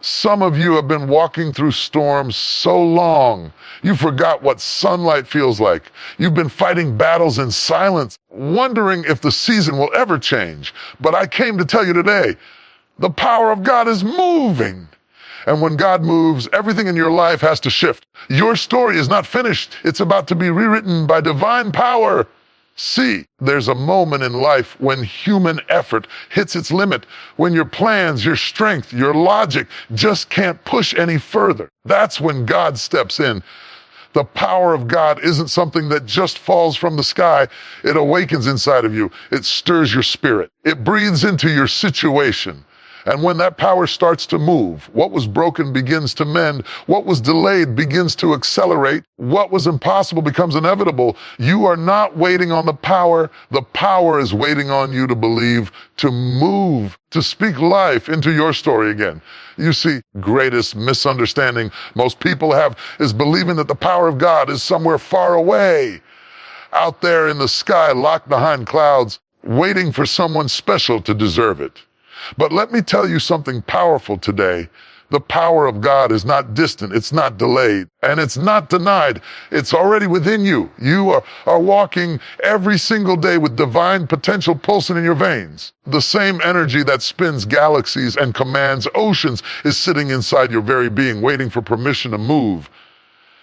Some of you have been walking through storms so long, you forgot what sunlight feels like. You've been fighting battles in silence, wondering if the season will ever change. But I came to tell you today, the power of God is moving. And when God moves, everything in your life has to shift. Your story is not finished. It's about to be rewritten by divine power. See, there's a moment in life when human effort hits its limit, when your plans, your strength, your logic just can't push any further. That's when God steps in. The power of God isn't something that just falls from the sky. It awakens inside of you. It stirs your spirit. It breathes into your situation. And when that power starts to move, what was broken begins to mend. What was delayed begins to accelerate. What was impossible becomes inevitable. You are not waiting on the power. The power is waiting on you to believe, to move, to speak life into your story again. You see, greatest misunderstanding most people have is believing that the power of God is somewhere far away, out there in the sky, locked behind clouds, waiting for someone special to deserve it. But let me tell you something powerful today. The power of God is not distant, it's not delayed, and it's not denied. It's already within you. You are walking every single day with divine potential pulsing in your veins. The same energy that spins galaxies and commands oceans is sitting inside your very being, waiting for permission to move.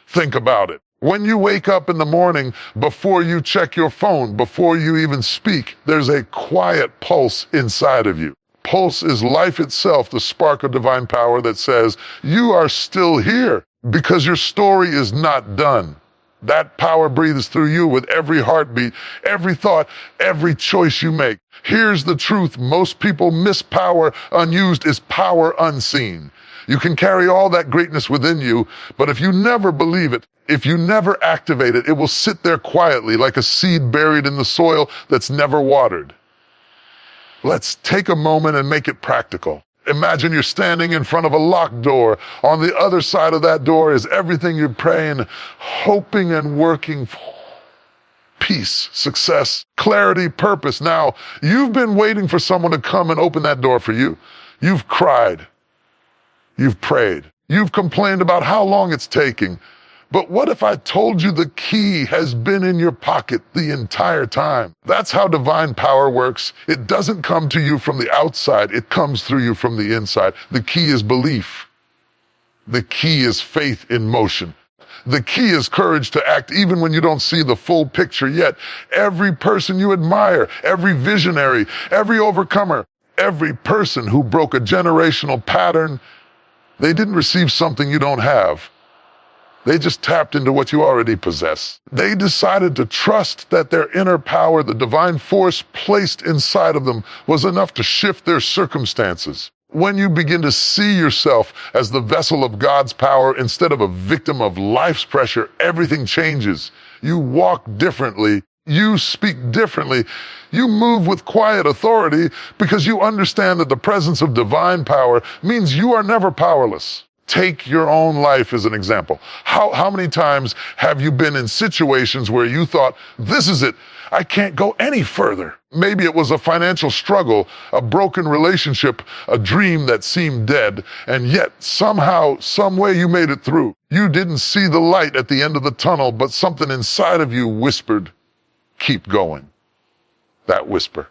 Think about it. When you wake up in the morning, before you check your phone, before you even speak, there's a quiet pulse inside of you. Pulse is life itself, the spark of divine power that says, you are still here because your story is not done. That power breathes through you with every heartbeat, every thought, every choice you make. Here's the truth. Most people miss power unused is power unseen. You can carry all that greatness within you, but if you never believe it, if you never activate it, it will sit there quietly like a seed buried in the soil that's never watered. Let's take a moment and make it practical. Imagine you're standing in front of a locked door. On the other side of that door is everything you're praying, hoping and working for. Peace, success, clarity, purpose. Now, you've been waiting for someone to come and open that door for you. You've cried. You've prayed. You've complained about how long it's taking. But what if I told you the key has been in your pocket the entire time? That's how divine power works. It doesn't come to you from the outside. It comes through you from the inside. The key is belief. The key is faith in motion. The key is courage to act even when you don't see the full picture yet. Every person you admire, every visionary, every overcomer, every person who broke a generational pattern, they didn't receive something you don't have. They just tapped into what you already possess. They decided to trust that their inner power, the divine force placed inside of them, was enough to shift their circumstances. When you begin to see yourself as the vessel of God's power instead of a victim of life's pressure, everything changes. You walk differently. You speak differently. You move with quiet authority because you understand that the presence of divine power means you are never powerless. Take your own life as an example. How many times have you been in situations where you thought, this is it, I can't go any further? Maybe it was a financial struggle, a broken relationship, a dream that seemed dead, and yet somehow, some way you made it through. You didn't see the light at the end of the tunnel, but something inside of you whispered, keep going. That whisper.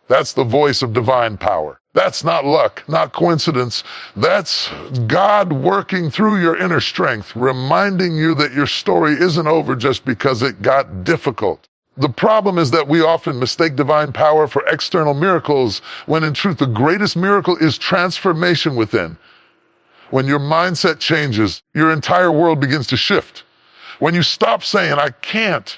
That's the voice of divine power. That's not luck, not coincidence. That's God working through your inner strength, reminding you that your story isn't over just because it got difficult. The problem is that we often mistake divine power for external miracles, when in truth the greatest miracle is transformation within. When your mindset changes, your entire world begins to shift. When you stop saying, I can't,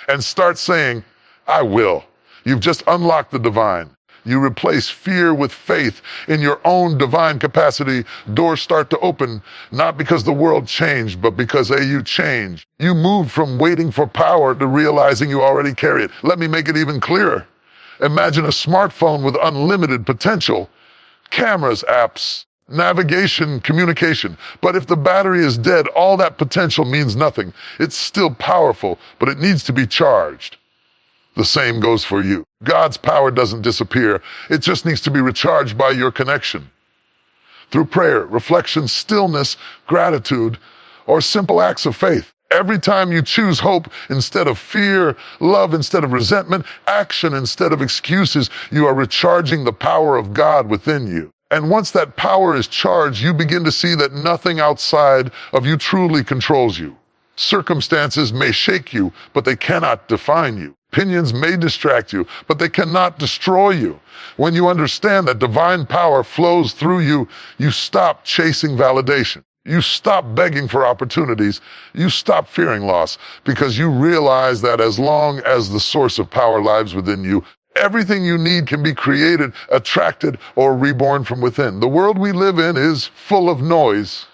and start saying, I will, you've just unlocked the divine. You replace fear with faith in your own divine capacity. Doors start to open, not because the world changed, but because you changed. You moved from waiting for power to realizing you already carry it. Let me make it even clearer. Imagine a smartphone with unlimited potential. Cameras, apps, navigation, communication. But if the battery is dead, all that potential means nothing. It's still powerful, but it needs to be charged. The same goes for you. God's power doesn't disappear. It just needs to be recharged by your connection. through prayer, reflection, stillness, gratitude, or simple acts of faith. Every time you choose hope instead of fear, love instead of resentment, action instead of excuses, you are recharging the power of God within you. And once that power is charged, you begin to see that nothing outside of you truly controls you. Circumstances may shake you, but they cannot define you. Opinions may distract you, but they cannot destroy you. When you understand that divine power flows through you, you stop chasing validation. You stop begging for opportunities. You stop fearing loss because you realize that as long as the source of power lies within you, everything you need can be created, attracted, or reborn from within. The world we live in is full of noise.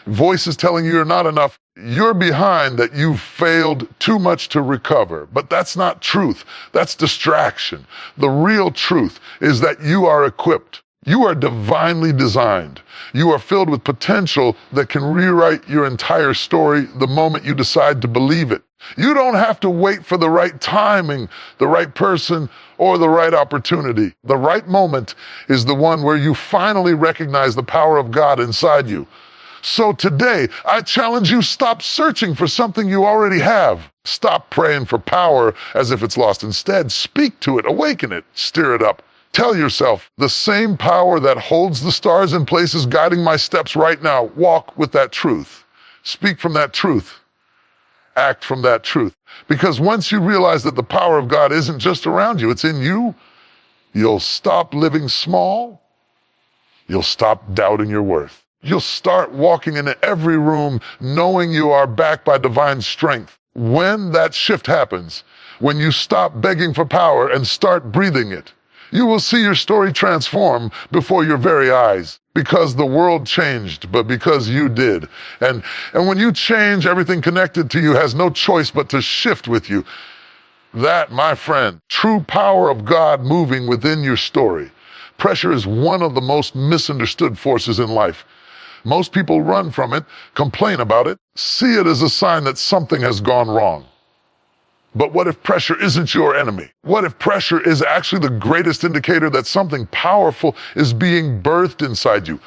Voices telling you you're not enough. You're behind, that you've failed, too much to recover. But that's not truth. That's distraction. The real truth is that you are equipped. You are divinely designed. You are filled with potential that can rewrite your entire story the moment you decide to believe it. You don't have to wait for the right timing, the right person, or the right opportunity. The right moment is the one where you finally recognize the power of God inside you. So today, I challenge you, stop searching for something you already have. Stop praying for power as if it's lost. Instead, speak to it, awaken it, stir it up. Tell yourself, the same power that holds the stars in place is guiding my steps right now. Walk with that truth. Speak from that truth. Act from that truth. Because once you realize that the power of God isn't just around you, it's in you, you'll stop living small. You'll stop doubting your worth. You'll start walking in every room knowing you are backed by divine strength. When that shift happens, when you stop begging for power and start breathing it, you will see your story transform before your very eyes. Because the world changed, but because you did. And when you change, everything connected to you has no choice but to shift with you. That, my friend, true power of God moving within your story. Pressure is one of the most misunderstood forces in life. Most people run from it, complain about it, see it as a sign that something has gone wrong. But what if pressure isn't your enemy? What if pressure is actually the greatest indicator that something powerful is being birthed inside you?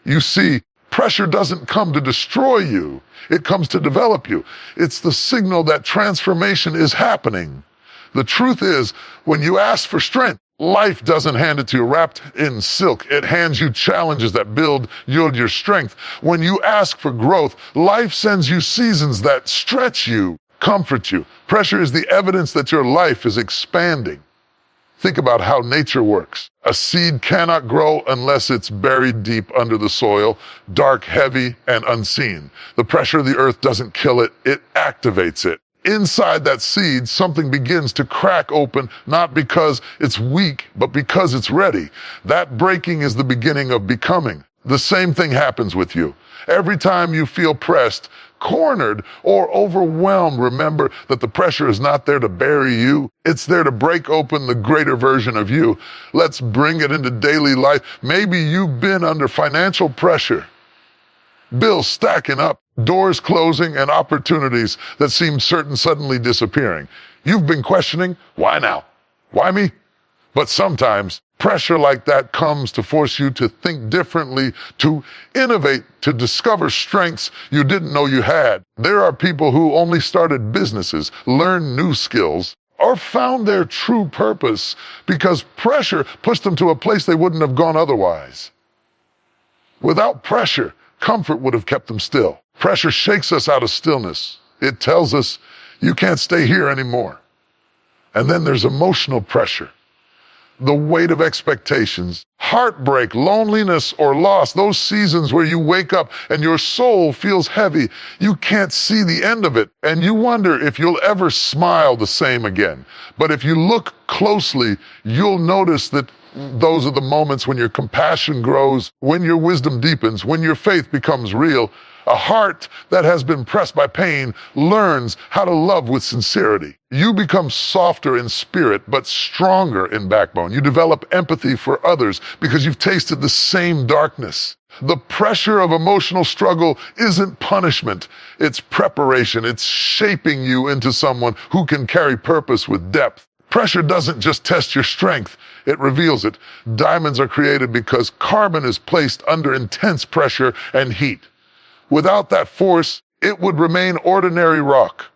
You see, pressure doesn't come to destroy you. It comes to develop you. It's the signal that transformation is happening. The truth is, when you ask for strength, life doesn't hand it to you wrapped in silk. It hands you challenges that yield your strength. When you ask for growth, life sends you seasons that stretch you, comfort you. Pressure is the evidence that your life is expanding. Think about how nature works. A seed cannot grow unless it's buried deep under the soil, dark, heavy, and unseen. The pressure of the earth doesn't kill it, it activates it. Inside that seed, something begins to crack open, not because it's weak, but because it's ready. That breaking is the beginning of becoming. The same thing happens with you. Every time you feel pressed, cornered, or overwhelmed, remember that the pressure is not there to bury you. It's there to break open the greater version of you. Let's bring it into daily life. Maybe you've been under financial pressure, bills stacking up, doors closing, and opportunities that seem certain suddenly disappearing. You've been questioning, why now? Why me? But sometimes pressure like that comes to force you to think differently, to innovate, to discover strengths you didn't know you had. There are people who only started businesses, learned new skills, or found their true purpose because pressure pushed them to a place they wouldn't have gone otherwise. Without pressure, comfort would have kept them still. Pressure shakes us out of stillness. It tells us, you can't stay here anymore. And then there's emotional pressure. The weight of expectations, heartbreak, loneliness, or loss, those seasons where you wake up and your soul feels heavy. You can't see the end of it, and you wonder if you'll ever smile the same again. But if you look closely, you'll notice that those are the moments when your compassion grows, when your wisdom deepens, when your faith becomes real. A heart that has been pressed by pain learns how to love with sincerity. You become softer in spirit, but stronger in backbone. You develop empathy for others because you've tasted the same darkness. The pressure of emotional struggle isn't punishment. It's preparation. It's shaping you into someone who can carry purpose with depth. Pressure doesn't just test your strength, it reveals it. Diamonds are created because carbon is placed under intense pressure and heat. Without that force, it would remain ordinary rock.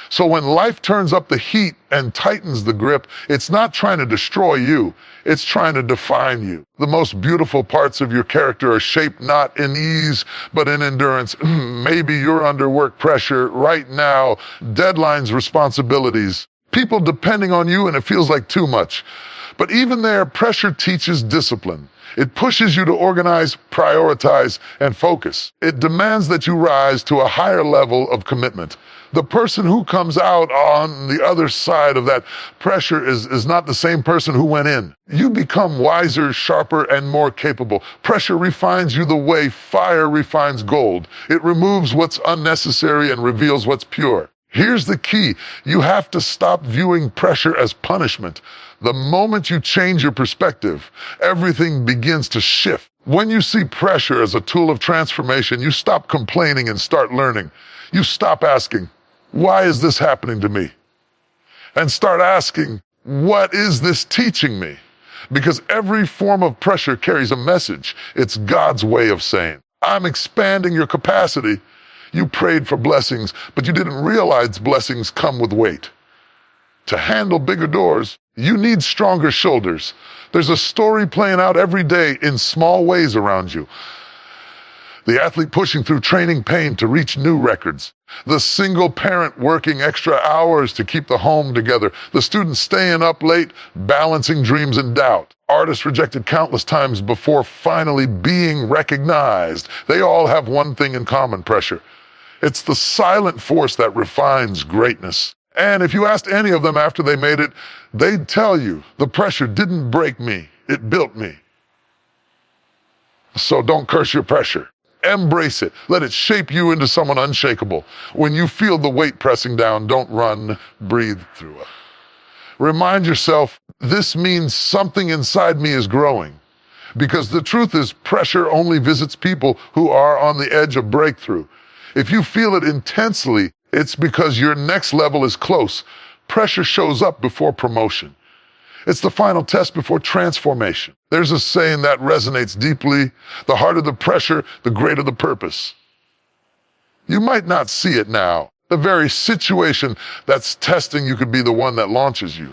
So when life turns up the heat and tightens the grip, it's not trying to destroy you, it's trying to define you. The most beautiful parts of your character are shaped not in ease, but in endurance. Maybe you're under work pressure right now, deadlines, responsibilities, people depending on you, and it feels like too much. But even there, pressure teaches discipline. It pushes you to organize, prioritize, and focus. It demands that you rise to a higher level of commitment. The person who comes out on the other side of that pressure is not the same person who went in. You become wiser, sharper, and more capable. Pressure refines you the way fire refines gold. It removes what's unnecessary and reveals what's pure. Here's the key. You have to stop viewing pressure as punishment. The moment you change your perspective, everything begins to shift. When you see pressure as a tool of transformation, you stop complaining and start learning. You stop asking, why is this happening to me? And start asking, what is this teaching me? Because every form of pressure carries a message. It's God's way of saying, I'm expanding your capacity. You prayed for blessings, but you didn't realize blessings come with weight. To handle bigger doors, you need stronger shoulders. There's a story playing out every day in small ways around you. The athlete pushing through training pain to reach new records. The single parent working extra hours to keep the home together. The student staying up late, balancing dreams and doubt. Artists rejected countless times before finally being recognized. They all have one thing in common: pressure. It's the silent force that refines greatness. And if you asked any of them after they made it, they'd tell you, the pressure didn't break me, it built me. So don't curse your pressure. Embrace it. Let it shape you into someone unshakable. When you feel the weight pressing down, don't run, breathe through it. Remind yourself, this means something inside me is growing. Because the truth is, pressure only visits people who are on the edge of breakthrough. If you feel it intensely, it's because your next level is close. Pressure shows up before promotion. It's the final test before transformation. There's a saying that resonates deeply: the harder the pressure, the greater the purpose. You might not see it now. The very situation that's testing you could be the one that launches you.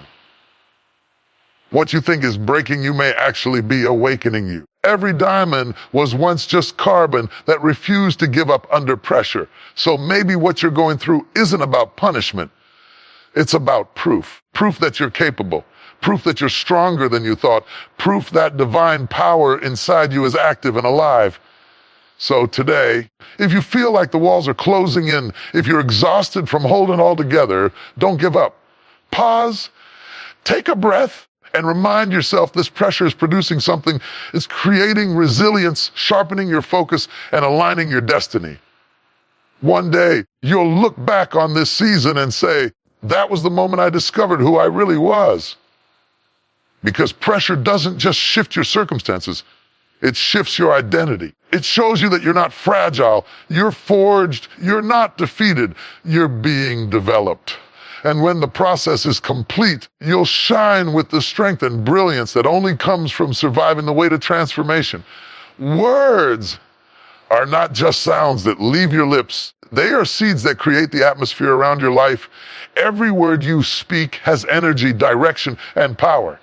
What you think is breaking you may actually be awakening you. Every diamond was once just carbon that refused to give up under pressure. So maybe what you're going through isn't about punishment. It's about proof. Proof that you're capable. Proof that you're stronger than you thought. Proof that divine power inside you is active and alive. So today, if you feel like the walls are closing in, if you're exhausted from holding all together, don't give up. Pause, take a breath, and remind yourself this pressure is producing something. It's creating resilience, sharpening your focus, and aligning your destiny. One day, you'll look back on this season and say, that was the moment I discovered who I really was. Because pressure doesn't just shift your circumstances, it shifts your identity. It shows you that you're not fragile, you're forged, you're not defeated, you're being developed. And when the process is complete, you'll shine with the strength and brilliance that only comes from surviving the weight of transformation. Words are not just sounds that leave your lips. They are seeds that create the atmosphere around your life. Every word you speak has energy, direction, and power.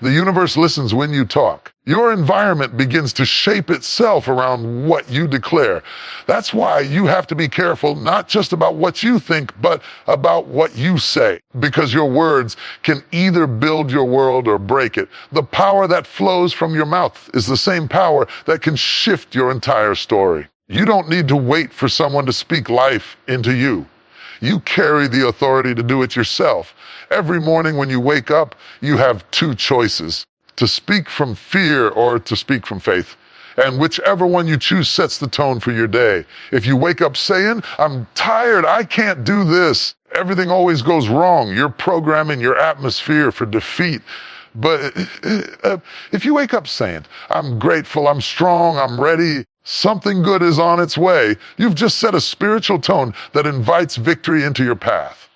The universe listens when you talk. Your environment begins to shape itself around what you declare. That's why you have to be careful, not just about what you think, but about what you say. Because your words can either build your world or break it. The power that flows from your mouth is the same power that can shift your entire story. You don't need to wait for someone to speak life into you. You carry the authority to do it yourself. Every morning when you wake up, you have two choices: to speak from fear or to speak from faith. And whichever one you choose sets the tone for your day. If you wake up saying, I'm tired, I can't do this, everything always goes wrong. You're programming your atmosphere for defeat. But if you wake up saying, I'm grateful, I'm strong, I'm ready, something good is on its way, you've just set a spiritual tone that invites victory into your path.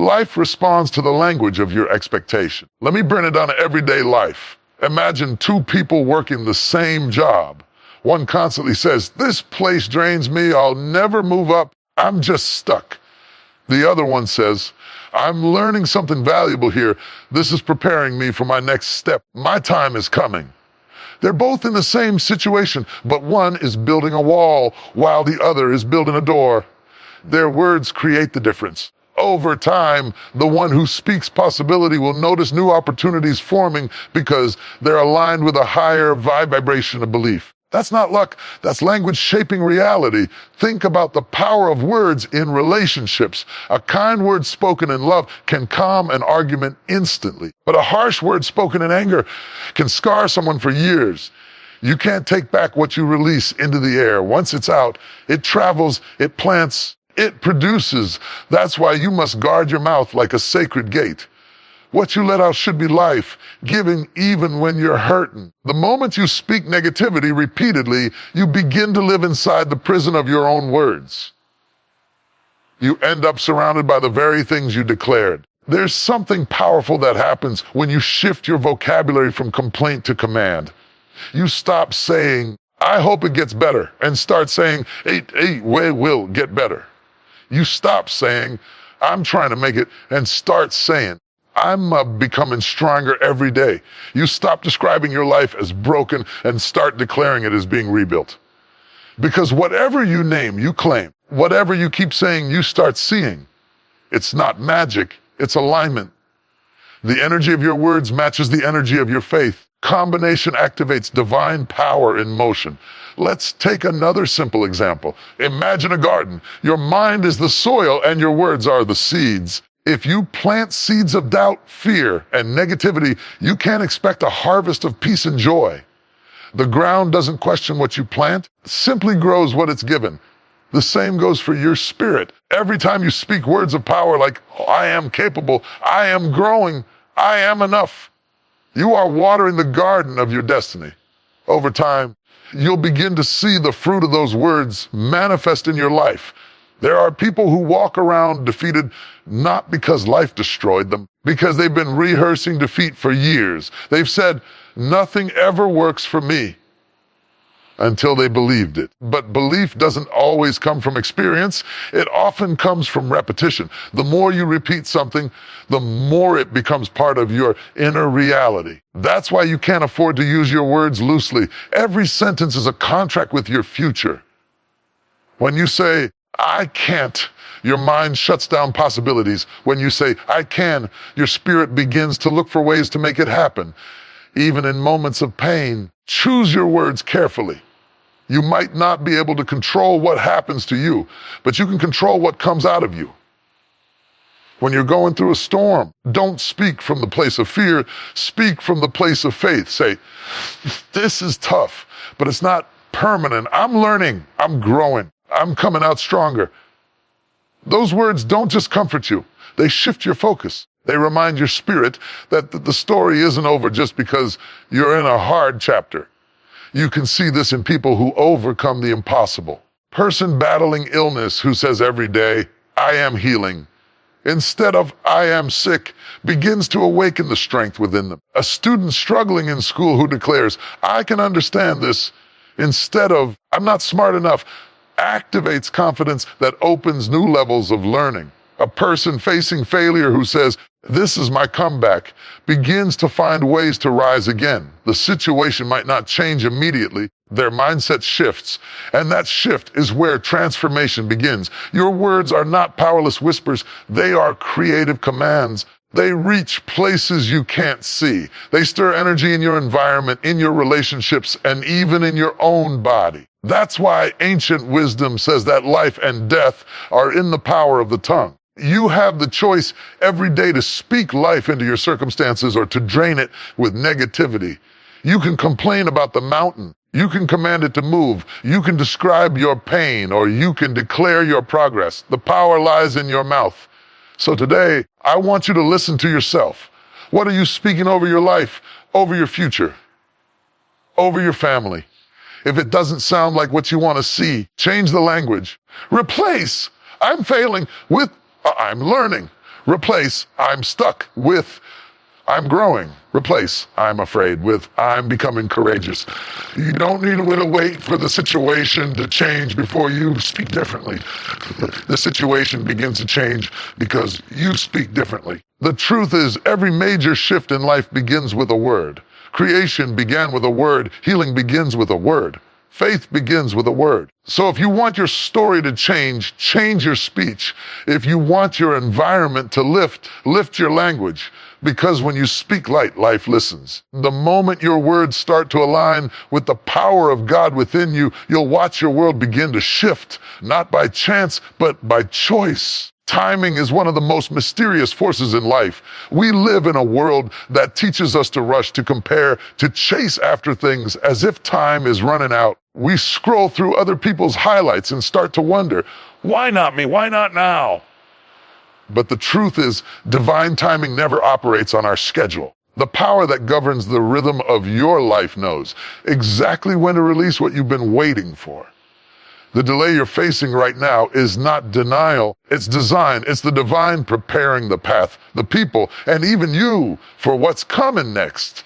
Life responds to the language of your expectation. Let me bring it down to everyday life. Imagine two people working the same job. One constantly says, "This place drains me, I'll never move up, I'm just stuck." The other one says, "I'm learning something valuable here. This is preparing me for my next step. My time is coming." They're both in the same situation, but one is building a wall while the other is building a door. Their words create the difference. Over time, the one who speaks possibility will notice new opportunities forming because they're aligned with a higher vibration of belief. That's not luck, that's language shaping reality. Think about the power of words in relationships. A kind word spoken in love can calm an argument instantly, but a harsh word spoken in anger can scar someone for years. You can't take back what you release into the air. Once it's out, it travels, it plants, it produces. That's why you must guard your mouth like a sacred gate. What you let out should be life, giving even when you're hurting. The moment you speak negativity repeatedly, you begin to live inside the prison of your own words. You end up surrounded by the very things you declared. There's something powerful that happens when you shift your vocabulary from complaint to command. You stop saying, "I hope it gets better," and start saying, "Hey, we will get better." You stop saying, "I'm trying to make it," and start saying, "I'm becoming stronger every day." You stop describing your life as broken and start declaring it as being rebuilt. Because whatever you name, you claim. Whatever you keep saying, you start seeing. It's not magic, it's alignment. The energy of your words matches the energy of your faith. Combination activates divine power in motion. Let's take another simple example. Imagine a garden. Your mind is the soil and your words are the seeds. If you plant seeds of doubt, fear, and negativity, you can't expect a harvest of peace and joy. The ground doesn't question what you plant, it simply grows what it's given. The same goes for your spirit. Every time you speak words of power like, "I am capable, I am growing, I am enough," you are watering the garden of your destiny. Over time, you'll begin to see the fruit of those words manifest in your life. There are people who walk around defeated not because life destroyed them, because they've been rehearsing defeat for years. They've said, "Nothing ever works for me," until they believed it. But belief doesn't always come from experience. It often comes from repetition. The more you repeat something, the more it becomes part of your inner reality. That's why you can't afford to use your words loosely. Every sentence is a contract with your future. When you say, "I can't," your mind shuts down possibilities. When you say, "I can," your spirit begins to look for ways to make it happen. Even in moments of pain, choose your words carefully. You might not be able to control what happens to you, but you can control what comes out of you. When you're going through a storm, don't speak from the place of fear, speak from the place of faith. Say, "This is tough, but it's not permanent. I'm learning, I'm growing, I'm coming out stronger." Those words don't just comfort you, they shift your focus. They remind your spirit that the story isn't over just because you're in a hard chapter. You can see this in people who overcome the impossible. Person battling illness who says every day, "I am healing," instead of "I am sick," begins to awaken the strength within them. A student struggling in school who declares, "I can understand this," instead of "I'm not smart enough," activates confidence that opens new levels of learning. A person facing failure who says, "This is my comeback," begins to find ways to rise again. The situation might not change immediately. Their mindset shifts, and that shift is where transformation begins. Your words are not powerless whispers. They are creative commands. They reach places you can't see. They stir energy in your environment, in your relationships, and even in your own body. That's why ancient wisdom says that life and death are in the power of the tongue. You have the choice every day to speak life into your circumstances or to drain it with negativity. You can complain about the mountain. You can command it to move. You can describe your pain, or you can declare your progress. The power lies in your mouth. So today, I want you to listen to yourself. What are you speaking over your life, over your future, over your family? If it doesn't sound like what you want to see, change the language. Replace "I'm failing" with "I'm learning." Replace "I'm stuck" with "I'm growing." Replace "I'm afraid" with "I'm becoming courageous." You don't need to wait for the situation to change before you speak differently. The situation begins to change because you speak differently. The truth is, every major shift in life begins with a word. Creation began with a word. Healing begins with a word. Faith begins with a word. So if you want your story to change, change your speech. If you want your environment to lift your language. Because when you speak light, life listens. The moment your words start to align with the power of God within you, you'll watch your world begin to shift, not by chance, but by choice. Timing is one of the most mysterious forces in life. We live in a world that teaches us to rush, to compare, to chase after things as if time is running out. We scroll through other people's highlights and start to wonder, why not me? Why not now? But the truth is, divine timing never operates on our schedule. The power that governs the rhythm of your life knows exactly when to release what you've been waiting for. The delay you're facing right now is not denial, it's design. It's the divine preparing the path, the people, and even you for what's coming next.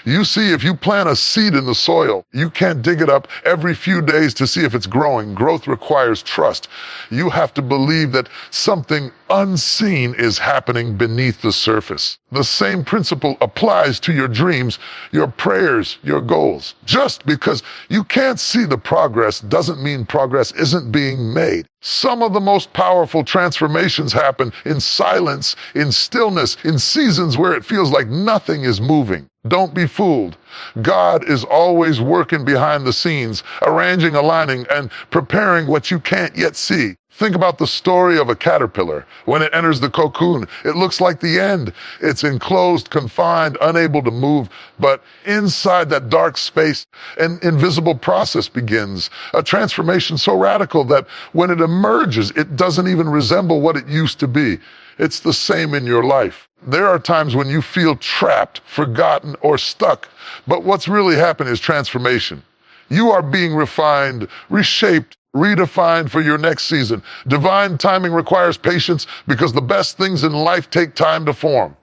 You see, if you plant a seed in the soil, you can't dig it up every few days to see if it's growing. Growth requires trust. You have to believe that something unseen is happening beneath the surface. The same principle applies to your dreams, your prayers, your goals. Just because you can't see the progress doesn't mean progress isn't being made. Some of the most powerful transformations happen in silence, in stillness, in seasons where it feels like nothing is moving. Don't be fooled. God is always working behind the scenes, arranging, aligning, and preparing what you can't yet see. Think about the story of a caterpillar. When it enters the cocoon, it looks like the end. It's enclosed, confined, unable to move. But inside that dark space, an invisible process begins. A transformation so radical that when it emerges, it doesn't even resemble what it used to be. It's the same in your life. There are times when you feel trapped, forgotten, or stuck. But what's really happened is transformation. You are being refined, reshaped, redefined for your next season. Divine timing requires patience because the best things in life take time to form.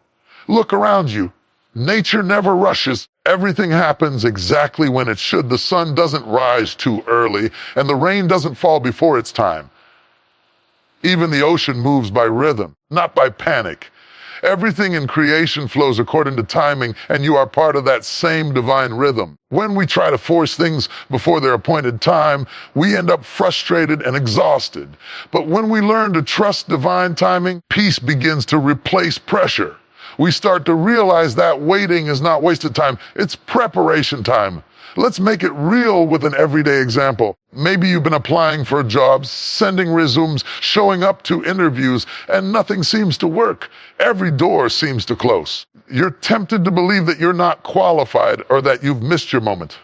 Look around you. Nature never rushes. Everything happens exactly when it should. The sun doesn't rise too early, and the rain doesn't fall before its time. Even the ocean moves by rhythm, not by panic. Everything in creation flows according to timing, and you are part of that same divine rhythm. When we try to force things before their appointed time, we end up frustrated and exhausted. But when we learn to trust divine timing, peace begins to replace pressure. We start to realize that waiting is not wasted time, it's preparation time. Let's make it real with an everyday example. Maybe you've been applying for jobs, sending resumes, showing up to interviews, and nothing seems to work. Every door seems to close. You're tempted to believe that you're not qualified or that you've missed your moment.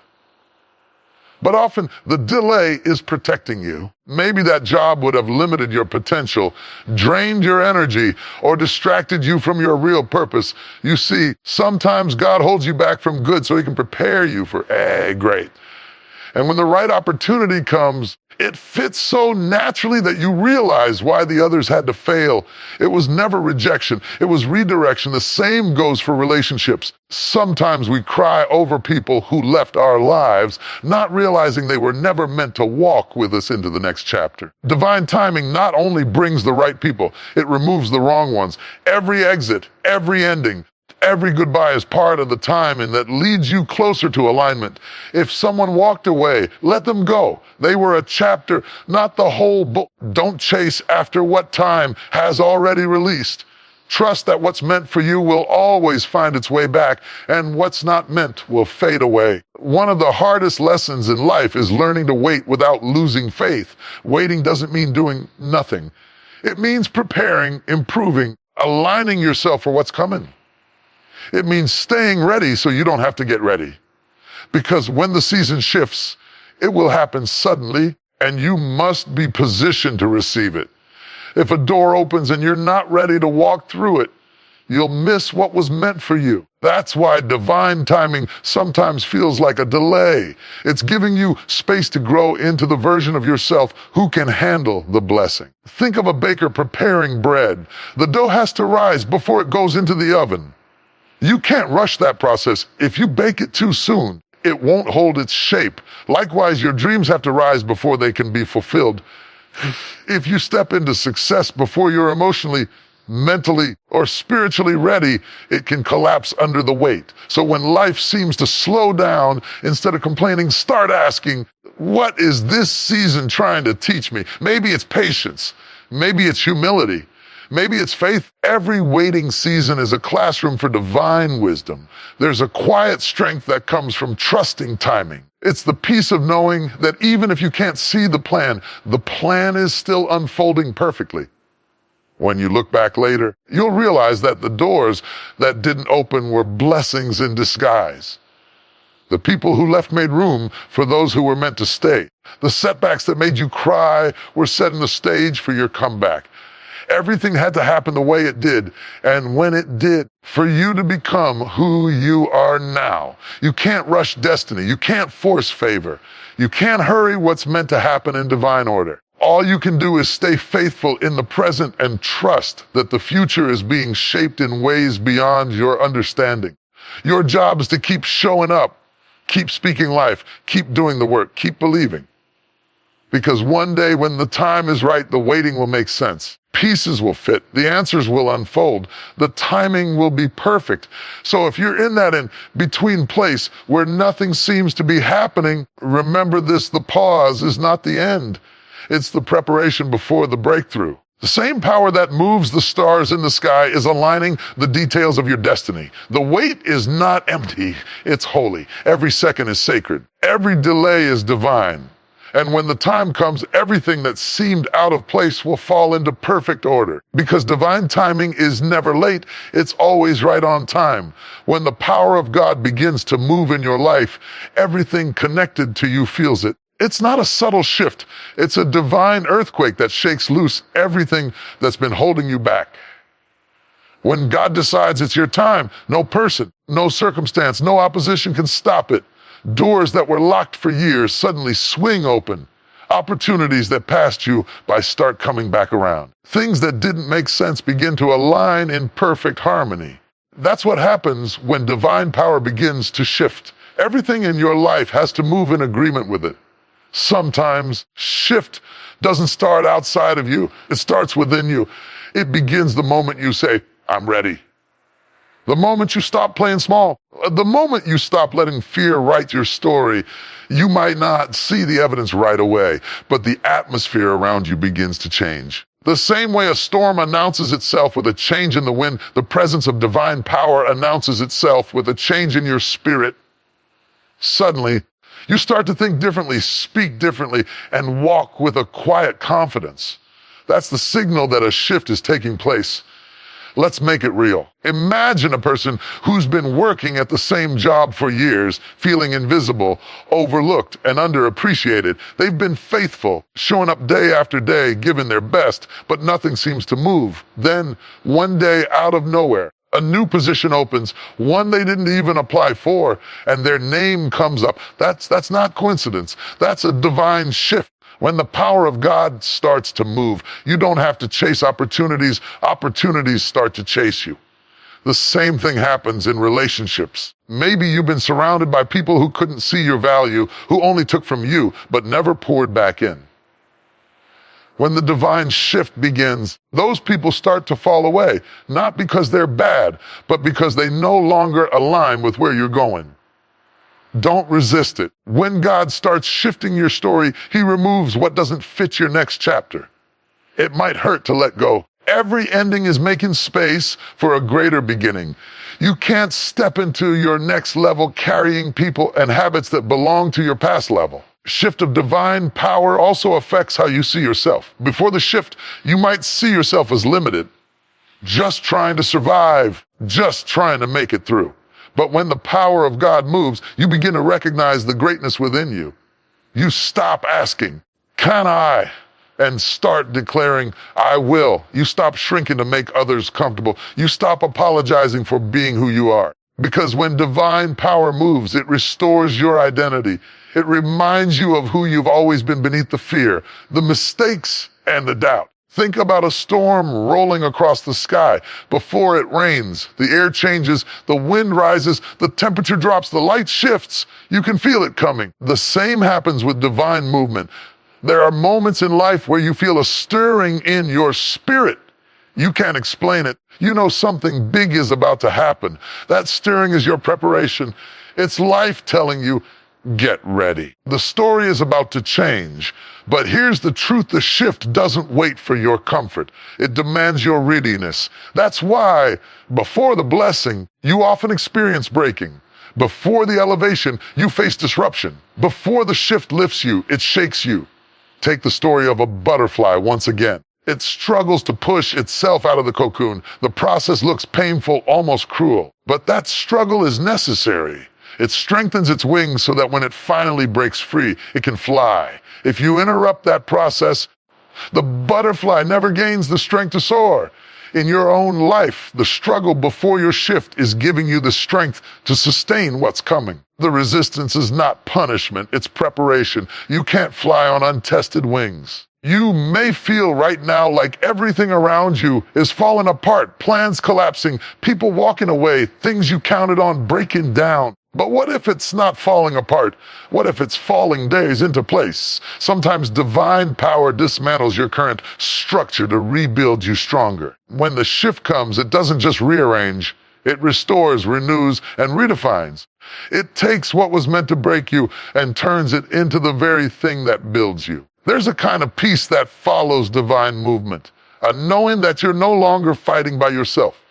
But often the delay is protecting you. Maybe that job would have limited your potential, drained your energy, or distracted you from your real purpose. You see, sometimes God holds you back from good so he can prepare you for great. And when the right opportunity comes, it fits so naturally that you realize why the others had to fail. It was never rejection. It was redirection. The same goes for relationships. Sometimes we cry over people who left our lives, not realizing they were never meant to walk with us into the next chapter. Divine timing not only brings the right people, it removes the wrong ones. Every exit, every ending, every goodbye is part of the timing that leads you closer to alignment. If someone walked away, let them go. They were a chapter, not the whole book. Don't chase after what time has already released. Trust that what's meant for you will always find its way back, and what's not meant will fade away. One of the hardest lessons in life is learning to wait without losing faith. Waiting doesn't mean doing nothing. It means preparing, improving, aligning yourself for what's coming. It means staying ready so you don't have to get ready. Because when the season shifts, it will happen suddenly, and you must be positioned to receive it. If a door opens and you're not ready to walk through it, you'll miss what was meant for you. That's why divine timing sometimes feels like a delay. It's giving you space to grow into the version of yourself who can handle the blessing. Think of a baker preparing bread. The dough has to rise before it goes into the oven. You can't rush that process. If you bake it too soon, it won't hold its shape. Likewise, your dreams have to rise before they can be fulfilled. If you step into success before you're emotionally, mentally, or spiritually ready, it can collapse under the weight. So when life seems to slow down, instead of complaining, start asking, what is this season trying to teach me? Maybe it's patience. Maybe it's humility. Maybe it's faith. Every waiting season is a classroom for divine wisdom. There's a quiet strength that comes from trusting timing. It's the peace of knowing that even if you can't see the plan is still unfolding perfectly. When you look back later, you'll realize that the doors that didn't open were blessings in disguise. The people who left made room for those who were meant to stay. The setbacks that made you cry were setting the stage for your comeback. Everything had to happen the way it did, and when it did, for you to become who you are now. You can't rush destiny. You can't force favor. You can't hurry what's meant to happen in divine order. All you can do is stay faithful in the present and trust that the future is being shaped in ways beyond your understanding. Your job is to keep showing up, keep speaking life, keep doing the work, keep believing. Because one day when the time is right, the waiting will make sense. Pieces will fit. The answers will unfold. The timing will be perfect. So if you're in that in-between place where nothing seems to be happening, remember this: the pause is not the end. It's the preparation before the breakthrough. The same power that moves the stars in the sky is aligning the details of your destiny. The wait is not empty, it's holy. Every second is sacred. Every delay is divine. And when the time comes, everything that seemed out of place will fall into perfect order. Because divine timing is never late, it's always right on time. When the power of God begins to move in your life, everything connected to you feels it. It's not a subtle shift. It's a divine earthquake that shakes loose everything that's been holding you back. When God decides it's your time, no person, no circumstance, no opposition can stop it. Doors that were locked for years suddenly swing open. Opportunities that passed you by start coming back around. Things that didn't make sense begin to align in perfect harmony. That's what happens when divine power begins to shift. Everything in your life has to move in agreement with it. Sometimes shift doesn't start outside of you. It starts within you. It begins the moment you say, I'm ready. The moment you stop playing small. The moment you stop letting fear write your story. You might not see the evidence right away, but the atmosphere around you begins to change. The same way a storm announces itself with a change in the wind, the presence of divine power announces itself with a change in your spirit. Suddenly, you start to think differently, speak differently, and walk with a quiet confidence. That's the signal that a shift is taking place. Let's make it real. Imagine a person who's been working at the same job for years, feeling invisible, overlooked, and underappreciated. They've been faithful, showing up day after day, giving their best, but nothing seems to move. Then, one day, out of nowhere, a new position opens, one they didn't even apply for, and their name comes up. That's not coincidence. That's a divine shift. When the power of God starts to move, you don't have to chase opportunities. Opportunities start to chase you. The same thing happens in relationships. Maybe you've been surrounded by people who couldn't see your value, who only took from you, but never poured back in. When the divine shift begins, those people start to fall away, not because they're bad, but because they no longer align with where you're going. Don't resist it. When God starts shifting your story, He removes what doesn't fit your next chapter. It might hurt to let go. Every ending is making space for a greater beginning. You can't step into your next level carrying people and habits that belong to your past level. Shift of divine power also affects how you see yourself. Before the shift, you might see yourself as limited, just trying to survive, just trying to make it through. But when the power of God moves, you begin to recognize the greatness within you. You stop asking, can I? And start declaring, I will. You stop shrinking to make others comfortable. You stop apologizing for being who you are. Because when divine power moves, it restores your identity. It reminds you of who you've always been beneath the fear, the mistakes, and the doubt. Think about a storm rolling across the sky. Before it rains, the air changes, the wind rises, the temperature drops, the light shifts. You can feel it coming. The same happens with divine movement. There are moments in life where you feel a stirring in your spirit. You can't explain it. You know something big is about to happen. That stirring is your preparation. It's life telling you, get ready. The story is about to change. But here's the truth: the shift doesn't wait for your comfort. It demands your readiness. That's why, before the blessing, you often experience breaking. Before the elevation, you face disruption. Before the shift lifts you, it shakes you. Take the story of a butterfly once again. It struggles to push itself out of the cocoon. The process looks painful, almost cruel. But that struggle is necessary. It strengthens its wings so that when it finally breaks free, it can fly. If you interrupt that process, the butterfly never gains the strength to soar. In your own life, the struggle before your shift is giving you the strength to sustain what's coming. The resistance is not punishment, it's preparation. You can't fly on untested wings. You may feel right now like everything around you is falling apart, plans collapsing, people walking away, things you counted on breaking down. But what if it's not falling apart? What if it's falling days into place? Sometimes divine power dismantles your current structure to rebuild you stronger. When the shift comes, it doesn't just rearrange. It restores, renews, and redefines. It takes what was meant to break you and turns it into the very thing that builds you. There's a kind of peace that follows divine movement, a knowing that you're no longer fighting by yourself.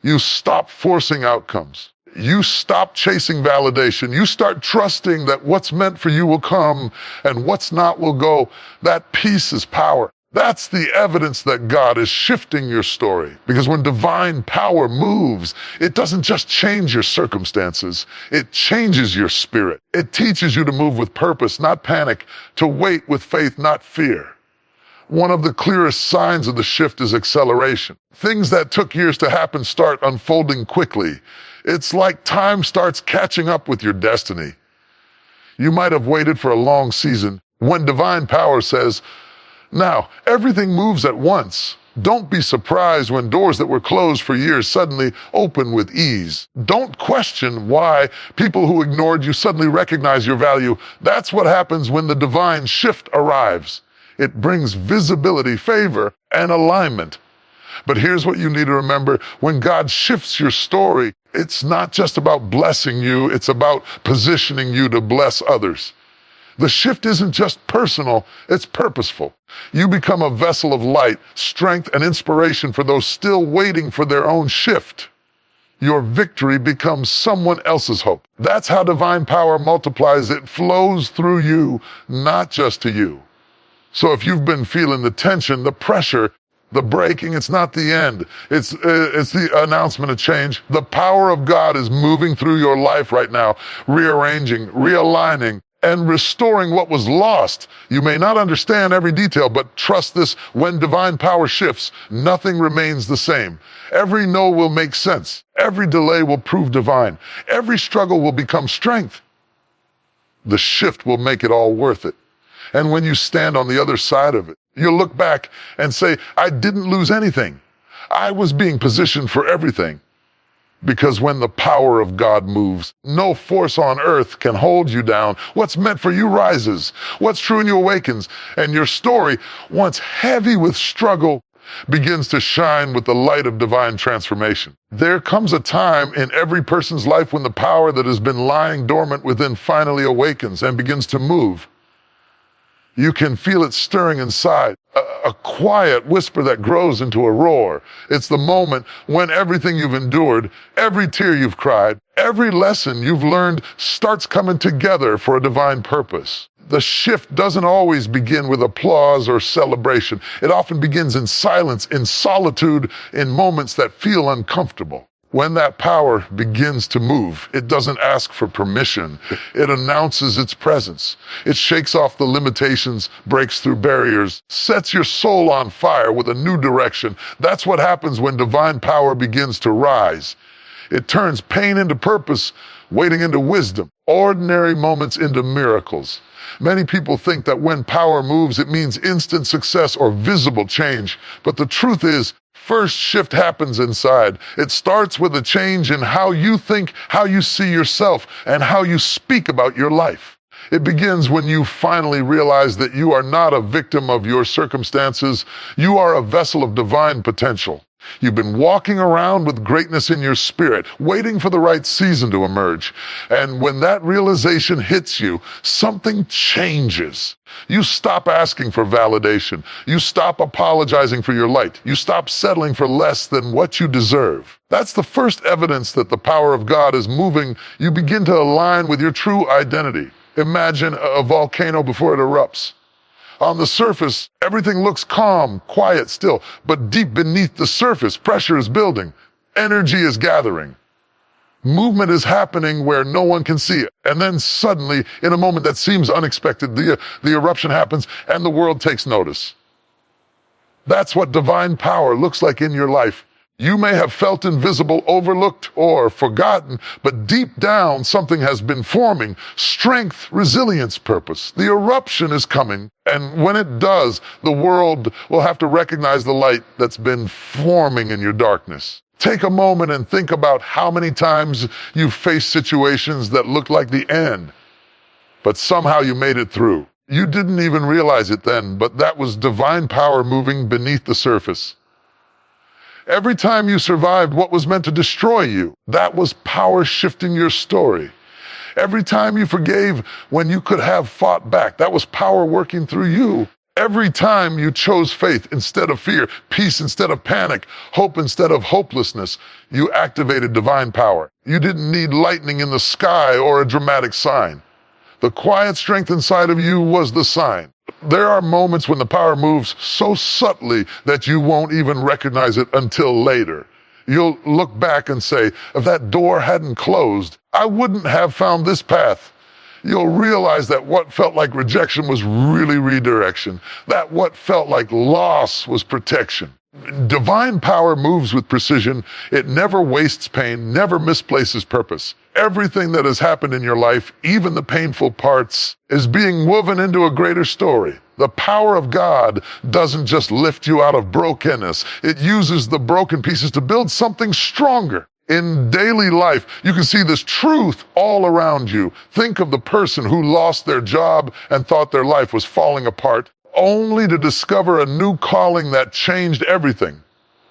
You stop forcing outcomes. You stop chasing validation. You start trusting that what's meant for you will come and what's not will go. That peace is power. That's the evidence that God is shifting your story. Because when divine power moves, it doesn't just change your circumstances, it changes your spirit. It teaches you to move with purpose, not panic, to wait with faith, not fear. One of the clearest signs of the shift is acceleration. Things that took years to happen start unfolding quickly. It's like time starts catching up with your destiny. You might have waited for a long season. When divine power says, now, everything moves at once. Don't be surprised when doors that were closed for years suddenly open with ease. Don't question why people who ignored you suddenly recognize your value. That's what happens when the divine shift arrives. It brings visibility, favor, and alignment. But here's what you need to remember. When God shifts your story, it's not just about blessing you, it's about positioning you to bless others. The shift isn't just personal, it's purposeful. You become a vessel of light, strength, and inspiration for those still waiting for their own shift. Your victory becomes someone else's hope. That's how divine power multiplies. It flows through you, not just to you. So if you've been feeling the tension, the pressure, the breaking, it's not the end. It's the announcement of change. The power of God is moving through your life right now, rearranging, realigning, and restoring what was lost. You may not understand every detail, but trust this: when divine power shifts, nothing remains the same. Every no will make sense. Every delay will prove divine. Every struggle will become strength. The shift will make it all worth it. And when you stand on the other side of it, you'll look back and say, I didn't lose anything. I was being positioned for everything. Because when the power of God moves, no force on earth can hold you down. What's meant for you rises. What's true in you awakens. And your story, once heavy with struggle, begins to shine with the light of divine transformation. There comes a time in every person's life when the power that has been lying dormant within finally awakens and begins to move. You can feel it stirring inside, a quiet whisper that grows into a roar. It's the moment when everything you've endured, every tear you've cried, every lesson you've learned starts coming together for a divine purpose. The shift doesn't always begin with applause or celebration. It often begins in silence, in solitude, in moments that feel uncomfortable. When that power begins to move, it doesn't ask for permission. It announces its presence. It shakes off the limitations, breaks through barriers, sets your soul on fire with a new direction. That's what happens when divine power begins to rise. It turns pain into purpose, waiting into wisdom, ordinary moments into miracles. Many people think that when power moves, it means instant success or visible change. But the truth is, first shift happens inside. It starts with a change in how you think, how you see yourself, and how you speak about your life. It begins when you finally realize that you are not a victim of your circumstances. You are a vessel of divine potential. You've been walking around with greatness in your spirit, waiting for the right season to emerge. And when that realization hits you, something changes. You stop asking for validation. You stop apologizing for your light. You stop settling for less than what you deserve. That's the first evidence that the power of God is moving. You begin to align with your true identity. Imagine a volcano before it erupts. On the surface, everything looks calm, quiet, still, but deep beneath the surface, pressure is building. Energy is gathering. Movement is happening where no one can see it. And then suddenly, in a moment that seems unexpected, the eruption happens and the world takes notice. That's what divine power looks like in your life. You may have felt invisible, overlooked, or forgotten, but deep down something has been forming. Strength, resilience, purpose. The eruption is coming, and when it does, the world will have to recognize the light that's been forming in your darkness. Take a moment and think about how many times you've faced situations that looked like the end, but somehow you made it through. You didn't even realize it then, but that was divine power moving beneath the surface. Every time you survived what was meant to destroy you, that was power shifting your story. Every time you forgave when you could have fought back, that was power working through you. Every time you chose faith instead of fear, peace instead of panic, hope instead of hopelessness, you activated divine power. You didn't need lightning in the sky or a dramatic sign. The quiet strength inside of you was the sign. There are moments when the power moves so subtly that you won't even recognize it until later. You'll look back and say, if that door hadn't closed, I wouldn't have found this path. You'll realize that what felt like rejection was really redirection, that what felt like loss was protection. Divine power moves with precision. It never wastes pain, never misplaces purpose. Everything that has happened in your life, even the painful parts, is being woven into a greater story. The power of God doesn't just lift you out of brokenness. It uses the broken pieces to build something stronger. In daily life, you can see this truth all around you. Think of the person who lost their job and thought their life was falling apart, only to discover a new calling that changed everything.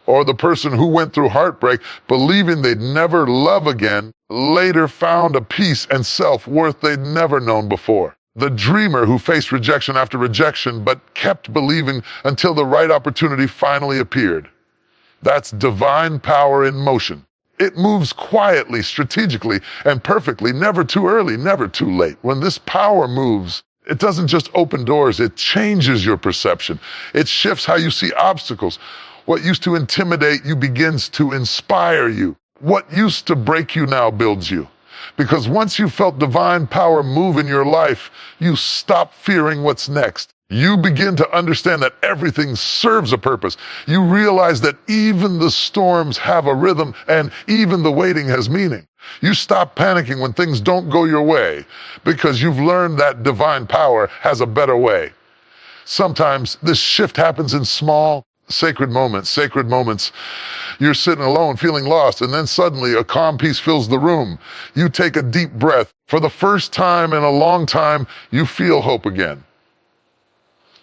Or the person who went through heartbreak, believing they'd never love again, later found a peace and self-worth they'd never known before. The dreamer who faced rejection after rejection, but kept believing until the right opportunity finally appeared. That's divine power in motion. It moves quietly, strategically, and perfectly, never too early, never too late. When this power moves, it doesn't just open doors, it changes your perception. It shifts how you see obstacles. What used to intimidate you begins to inspire you. What used to break you now builds you. Because once you felt divine power move in your life, you stop fearing what's next. You begin to understand that everything serves a purpose. You realize that even the storms have a rhythm and even the waiting has meaning. You stop panicking when things don't go your way because you've learned that divine power has a better way. Sometimes this shift happens in small, sacred moments. You're sitting alone, feeling lost, and then suddenly a calm peace fills the room. You take a deep breath. For the first time in a long time, you feel hope again.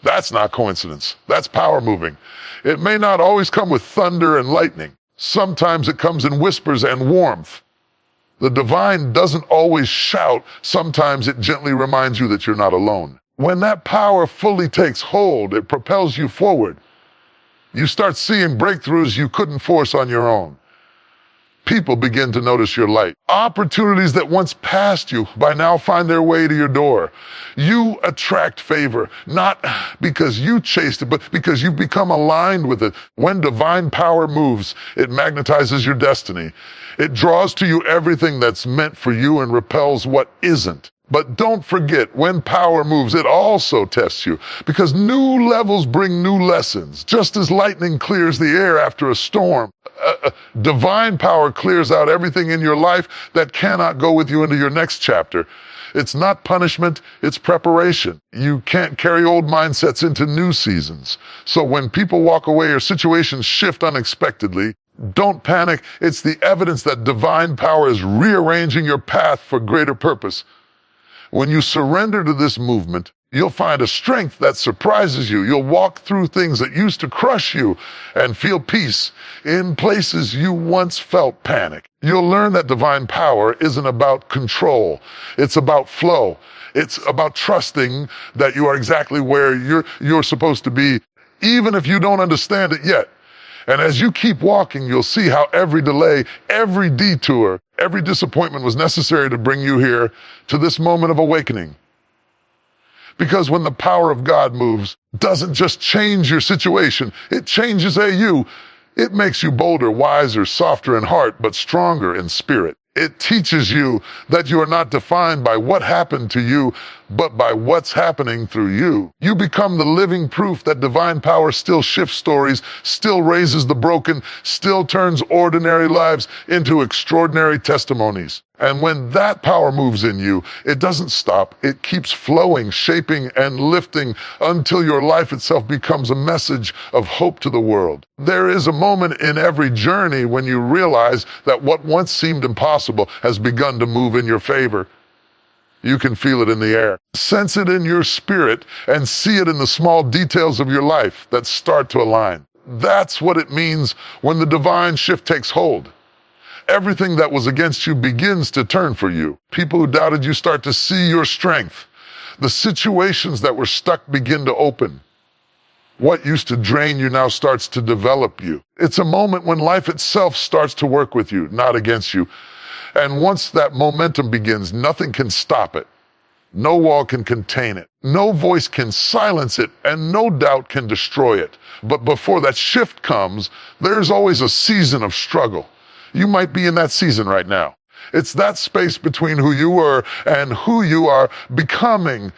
That's not coincidence. That's power moving. It may not always come with thunder and lightning. Sometimes it comes in whispers and warmth. The divine doesn't always shout. Sometimes it gently reminds you that you're not alone. When that power fully takes hold, it propels you forward. You start seeing breakthroughs you couldn't force on your own. People begin to notice your light. Opportunities that once passed you by now find their way to your door. You attract favor, not because you chased it, but because you've become aligned with it. When divine power moves, it magnetizes your destiny. It draws to you everything that's meant for you and repels what isn't. But don't forget, when power moves, it also tests you, because new levels bring new lessons. Just as lightning clears the air after a storm, Divine power clears out everything in your life that cannot go with you into your next chapter. It's not punishment, it's preparation. You can't carry old mindsets into new seasons. So when people walk away or situations shift unexpectedly, don't panic. It's the evidence that divine power is rearranging your path for greater purpose. When you surrender to this movement, you'll find a strength that surprises you. You'll walk through things that used to crush you and feel peace in places you once felt panic. You'll learn that divine power isn't about control. It's about flow. It's about trusting that you are exactly where you're supposed to be, even if you don't understand it yet. And as you keep walking, you'll see how every delay, every detour, every disappointment was necessary to bring you here to this moment of awakening. Because when the power of God moves, it doesn't just change your situation, it changes you. It makes you bolder, wiser, softer in heart, but stronger in spirit. It teaches you that you are not defined by what happened to you, but by what's happening through you. You become the living proof that divine power still shifts stories, still raises the broken, still turns ordinary lives into extraordinary testimonies. And when that power moves in you, it doesn't stop. It keeps flowing, shaping, and lifting until your life itself becomes a message of hope to the world. There is a moment in every journey when you realize that what once seemed impossible has begun to move in your favor. You can feel it in the air, sense it in your spirit, and see it in the small details of your life that start to align. That's what it means when the divine shift takes hold. Everything that was against you begins to turn for you. People who doubted you start to see your strength. The situations that were stuck begin to open. What used to drain you now starts to develop you. It's a moment when life itself starts to work with you, not against you. And once that momentum begins, nothing can stop it. No wall can contain it. No voice can silence it, and no doubt can destroy it. But before that shift comes, there's always a season of struggle. You might be in that season right now. It's that space between who you were and who you are becoming.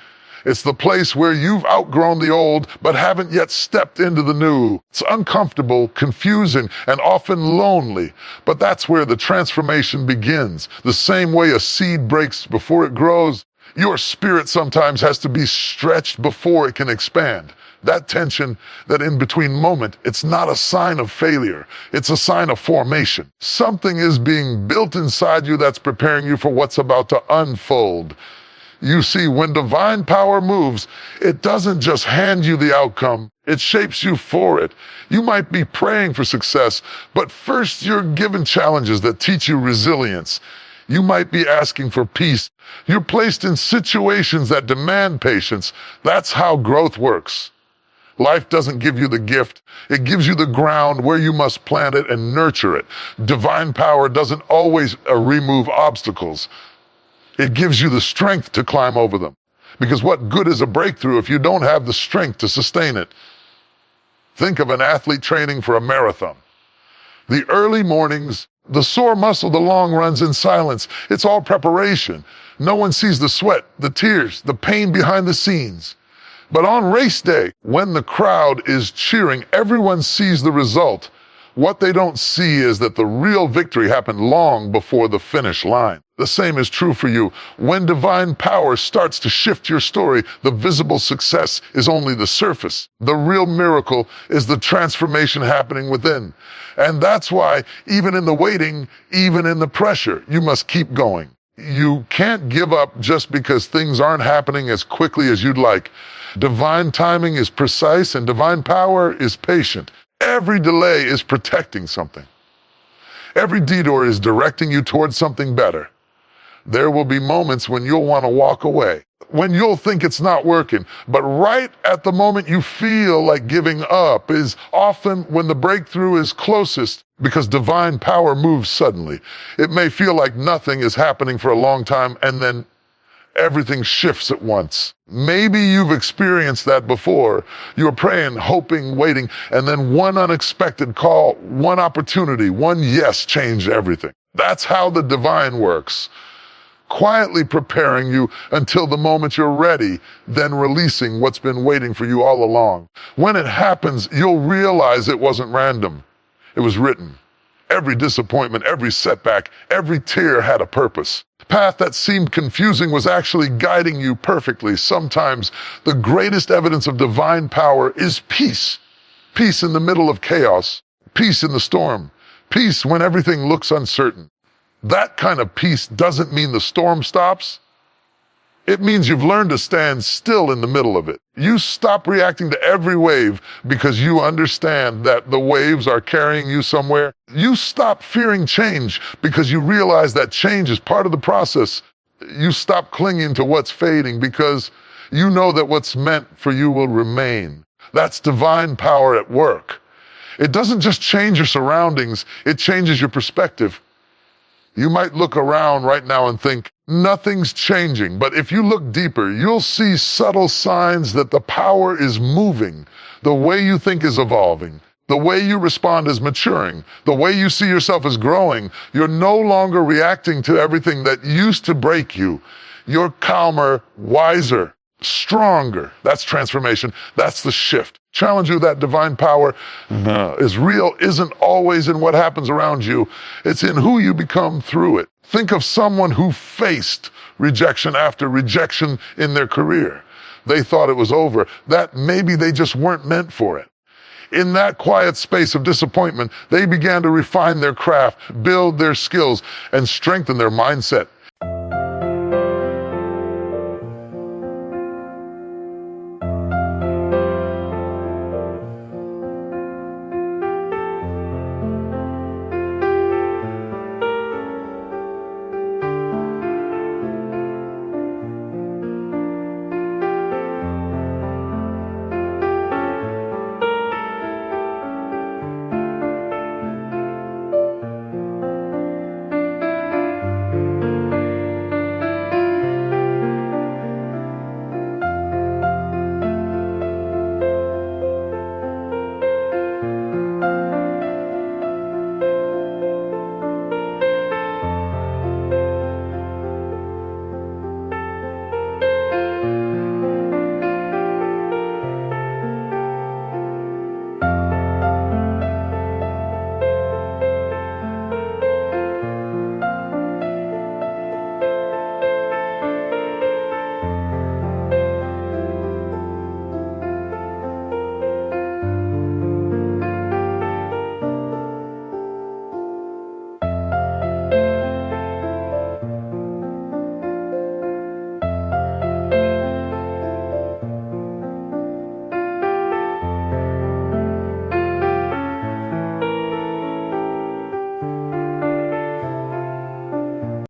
It's the place where you've outgrown the old, but haven't yet stepped into the new. It's uncomfortable, confusing, and often lonely. But that's where the transformation begins. The same way a seed breaks before it grows, your spirit sometimes has to be stretched before it can expand. That tension, that in-between moment, it's not a sign of failure. It's a sign of formation. Something is being built inside you that's preparing you for what's about to unfold. You see, when divine power moves, it doesn't just hand you the outcome, it shapes you for it. You might be praying for success, but first you're given challenges that teach you resilience. You might be asking for peace. You're placed in situations that demand patience. That's how growth works. Life doesn't give you the gift. It gives you the ground where you must plant it and nurture it. Divine power doesn't always remove obstacles. It gives you the strength to climb over them. Because what good is a breakthrough if you don't have the strength to sustain it? Think of an athlete training for a marathon. The early mornings, the sore muscle, the long runs in silence. It's all preparation. No one sees the sweat, the tears, the pain behind the scenes. But on race day, when the crowd is cheering, everyone sees the result. What they don't see is that the real victory happened long before the finish line. The same is true for you. When divine power starts to shift your story, the visible success is only the surface. The real miracle is the transformation happening within. And that's why, even in the waiting, even in the pressure, you must keep going. You can't give up just because things aren't happening as quickly as you'd like. Divine timing is precise and divine power is patient. Every delay is protecting something. Every detour is directing you towards something better. There will be moments when you'll want to walk away, when you'll think it's not working, but right at the moment you feel like giving up is often when the breakthrough is closest, because divine power moves suddenly. It may feel like nothing is happening for a long time, and then everything shifts at once. Maybe you've experienced that before. You're praying, hoping, waiting, and then one unexpected call, one opportunity, one yes changed everything. That's how the divine works. Quietly preparing you until the moment you're ready, then releasing what's been waiting for you all along. When it happens, you'll realize it wasn't random. It was written. Every disappointment, every setback, every tear had a purpose. The path that seemed confusing was actually guiding you perfectly. Sometimes the greatest evidence of divine power is peace. Peace in the middle of chaos. Peace in the storm. Peace when everything looks uncertain. That kind of peace doesn't mean the storm stops. It means you've learned to stand still in the middle of it. You stop reacting to every wave because you understand that the waves are carrying you somewhere. You stop fearing change because you realize that change is part of the process. You stop clinging to what's fading because you know that what's meant for you will remain. That's divine power at work. It doesn't just change your surroundings, it changes your perspective. You might look around right now and think, nothing's changing. But if you look deeper, you'll see subtle signs that the power is moving. The way you think is evolving. The way you respond is maturing. The way you see yourself is growing. You're no longer reacting to everything that used to break you. You're calmer, wiser, stronger. That's transformation. That's the shift. Challenge you that divine power is real isn't always in what happens around you. It's in who you become through it. Think of someone who faced rejection after rejection in their career. They thought it was over, that maybe they just weren't meant for it. In that quiet space of disappointment, they began to refine their craft, build their skills, and strengthen their mindset.